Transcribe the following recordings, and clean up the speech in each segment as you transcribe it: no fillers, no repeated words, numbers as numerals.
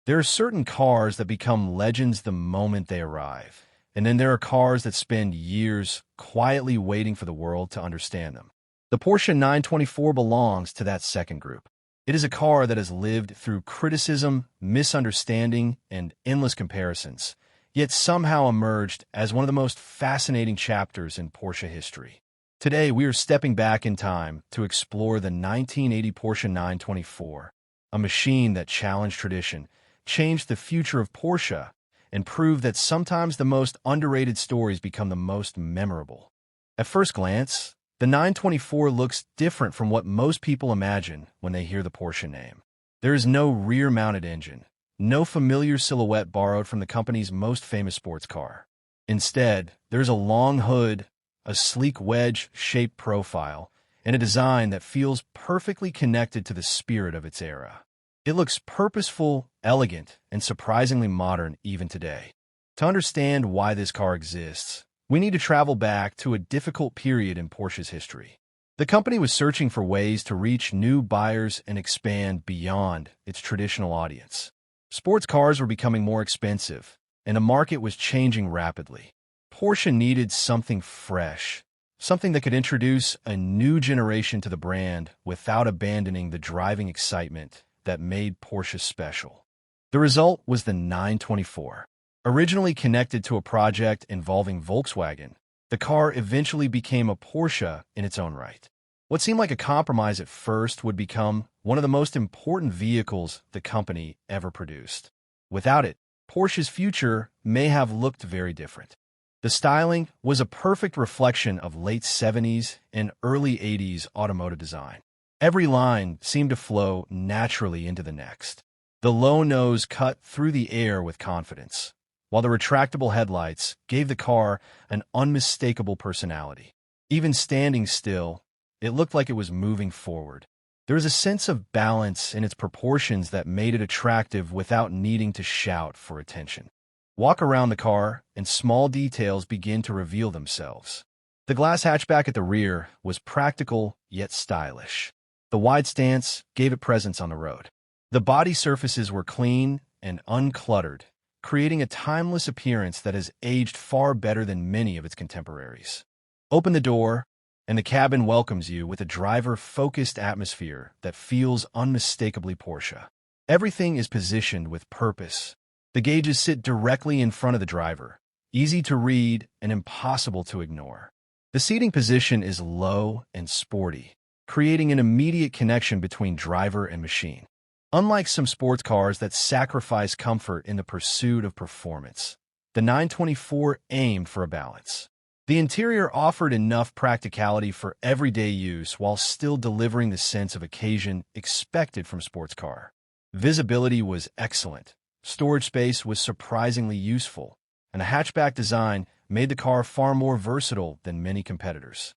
There are certain cars that become legends the moment they arrive, and then there are cars that spend years quietly waiting for the world to understand them. The Porsche 924 belongs to that second group. It is a car that has lived through criticism, misunderstanding, and endless comparisons, yet somehow emerged as one of the most fascinating chapters in Porsche history. Today, we are stepping back in time to explore the 1980 Porsche 924, a machine that challenged tradition, changed the future of Porsche, and proved that sometimes the most underrated stories become the most memorable. At first glance, the 924 looks different from what most people imagine when they hear the Porsche name. There is no rear-mounted engine, no familiar silhouette borrowed from the company's most famous sports car. Instead, there's a long hood, a sleek wedge-shaped profile, and a design that feels perfectly connected to the spirit of its era. It looks purposeful, elegant, and surprisingly modern even today. To understand why this car exists, we need to travel back to a difficult period in Porsche's history. The company was searching for ways to reach new buyers and expand beyond its traditional audience. Sports cars were becoming more expensive, and the market was changing rapidly. Porsche needed something fresh, something that could introduce a new generation to the brand without abandoning the driving excitement that made Porsche special. The result was the 924. Originally connected to a project involving Volkswagen, the car eventually became a Porsche in its own right. What seemed like a compromise at first would become one of the most important vehicles the company ever produced. Without it, Porsche's future may have looked very different. The styling was a perfect reflection of late 70s and early 80s automotive design. Every line seemed to flow naturally into the next. The low nose cut through the air with confidence, while the retractable headlights gave the car an unmistakable personality. Even standing still, it looked like it was moving forward. There was a sense of balance in its proportions that made it attractive without needing to shout for attention. Walk around the car, and small details begin to reveal themselves. The glass hatchback at the rear was practical yet stylish. The wide stance gave it presence on the road. The body surfaces were clean and uncluttered, creating a timeless appearance that has aged far better than many of its contemporaries. Open the door, and the cabin welcomes you with a driver-focused atmosphere that feels unmistakably Porsche. Everything is positioned with purpose. The gauges sit directly in front of the driver, easy to read and impossible to ignore. The seating position is low and sporty, creating an immediate connection between driver and machine. Unlike some sports cars that sacrifice comfort in the pursuit of performance, the 924 aimed for a balance. The interior offered enough practicality for everyday use while still delivering the sense of occasion expected from sports car. Visibility was excellent, storage space was surprisingly useful, and a hatchback design made the car far more versatile than many competitors.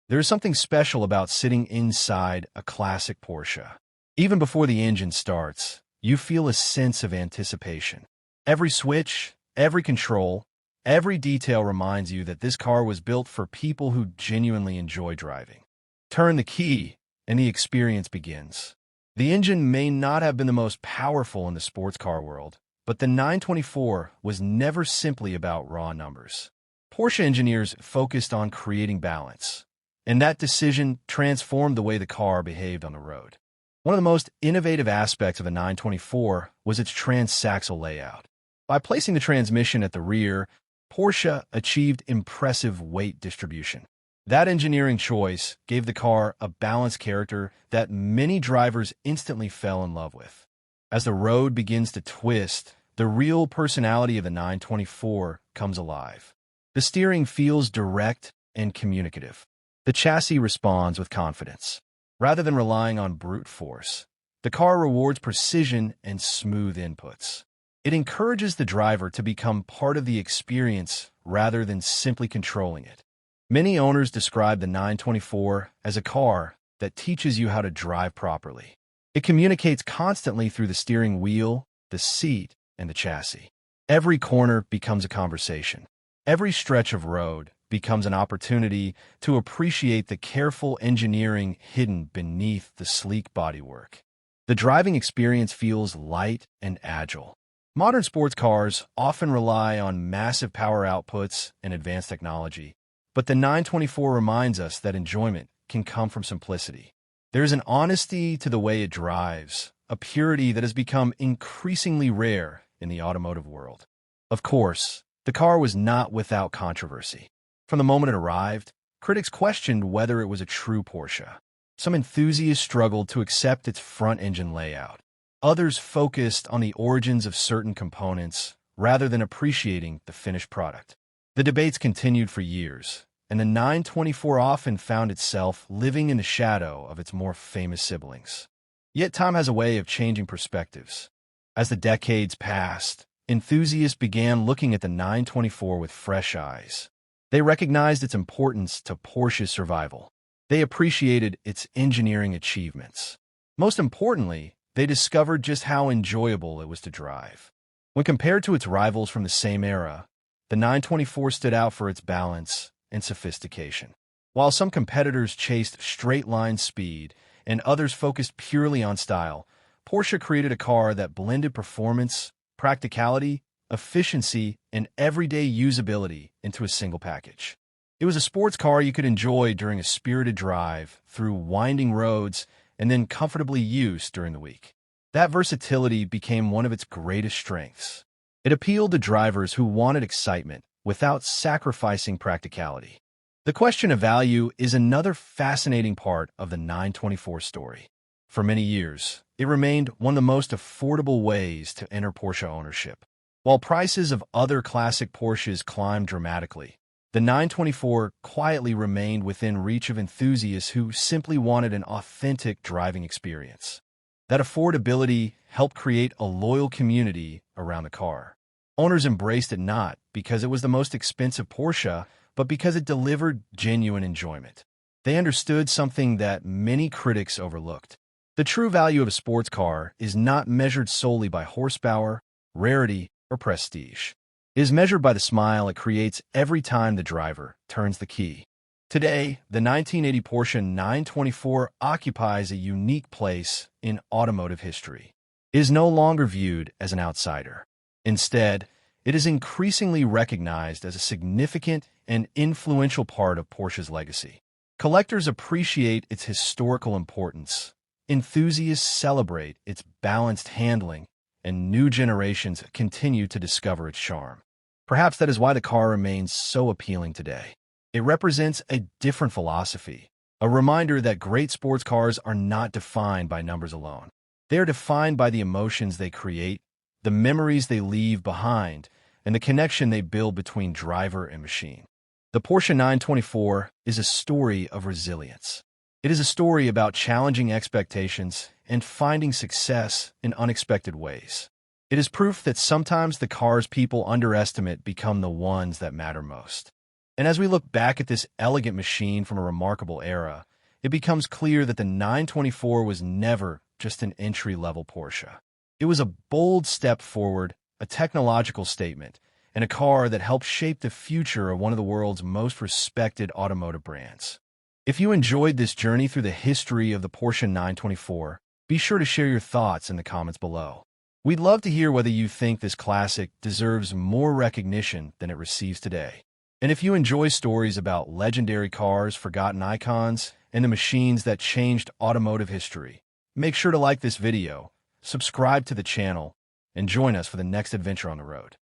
There is something special about sitting inside a classic Porsche. Even before the engine starts, you feel a sense of anticipation. Every switch, every control, every detail reminds you that this car was built for people who genuinely enjoy driving. Turn the key, and the experience begins. The engine may not have been the most powerful in the sports car world, but the 924 was never simply about raw numbers. Porsche engineers focused on creating balance, and that decision transformed the way the car behaved on the road. One of the most innovative aspects of the 924 was its transaxle layout. By placing the transmission at the rear, Porsche achieved impressive weight distribution. That engineering choice gave the car a balanced character that many drivers instantly fell in love with. As the road begins to twist, the real personality of the 924 comes alive. The steering feels direct and communicative. The chassis responds with confidence. Rather than relying on brute force, the car rewards precision and smooth inputs. It encourages the driver to become part of the experience rather than simply controlling it. Many owners describe the 924 as a car that teaches you how to drive properly. It communicates constantly through the steering wheel, the seat, and the chassis. Every corner becomes a conversation. Every stretch of road becomes an opportunity to appreciate the careful engineering hidden beneath the sleek bodywork. The driving experience feels light and agile. Modern sports cars often rely on massive power outputs and advanced technology, but the 924 reminds us that enjoyment can come from simplicity. There's an honesty to the way it drives, a purity that has become increasingly rare in the automotive world. Of course, the car was not without controversy. From the moment it arrived, critics questioned whether it was a true Porsche. Some enthusiasts struggled to accept its front-engine layout. Others focused on the origins of certain components rather than appreciating the finished product. The debates continued for years, and the 924 often found itself living in the shadow of its more famous siblings. Yet time has a way of changing perspectives. As the decades passed, enthusiasts began looking at the 924 with fresh eyes. They recognized its importance to Porsche's survival. They appreciated its engineering achievements. Most importantly, they discovered just how enjoyable it was to drive. When compared to its rivals from the same era, the 924 stood out for its balance and sophistication. While some competitors chased straight-line speed and others focused purely on style, Porsche created a car that blended performance, practicality, efficiency, and everyday usability into a single package. It was a sports car you could enjoy during a spirited drive through winding roads and then comfortably use during the week. That versatility became one of its greatest strengths. It appealed to drivers who wanted excitement without sacrificing practicality. The question of value is another fascinating part of the 924 story. For many years, it remained one of the most affordable ways to enter Porsche ownership. While prices of other classic Porsches climbed dramatically, the 924 quietly remained within reach of enthusiasts who simply wanted an authentic driving experience. That affordability helped create a loyal community around the car. Owners embraced it not because it was the most expensive Porsche, but because it delivered genuine enjoyment. They understood something that many critics overlooked. The true value of a sports car is not measured solely by horsepower, rarity, or prestige. It is measured by the smile it creates every time the driver turns the key. Today, the 1980 Porsche 924 occupies a unique place in automotive history. It is no longer viewed as an outsider. Instead, it is increasingly recognized as a significant and influential part of Porsche's legacy. Collectors appreciate its historical importance. Enthusiasts celebrate its balanced handling, and new generations continue to discover its charm. Perhaps that is why the car remains so appealing today. It represents a different philosophy, a reminder that great sports cars are not defined by numbers alone. They are defined by the emotions they create, the memories they leave behind, and the connection they build between driver and machine. The Porsche 924 is a story of resilience. It is a story about challenging expectations and finding success in unexpected ways. It is proof that sometimes the cars people underestimate become the ones that matter most. And as we look back at this elegant machine from a remarkable era, it becomes clear that the 924 was never just an entry-level Porsche. It was a bold step forward, a technological statement, and a car that helped shape the future of one of the world's most respected automotive brands. If you enjoyed this journey through the history of the Porsche 924, be sure to share your thoughts in the comments below. We'd love to hear whether you think this classic deserves more recognition than it receives today. And if you enjoy stories about legendary cars, forgotten icons, and the machines that changed automotive history, make sure to like this video, subscribe to the channel, and join us for the next adventure on the road.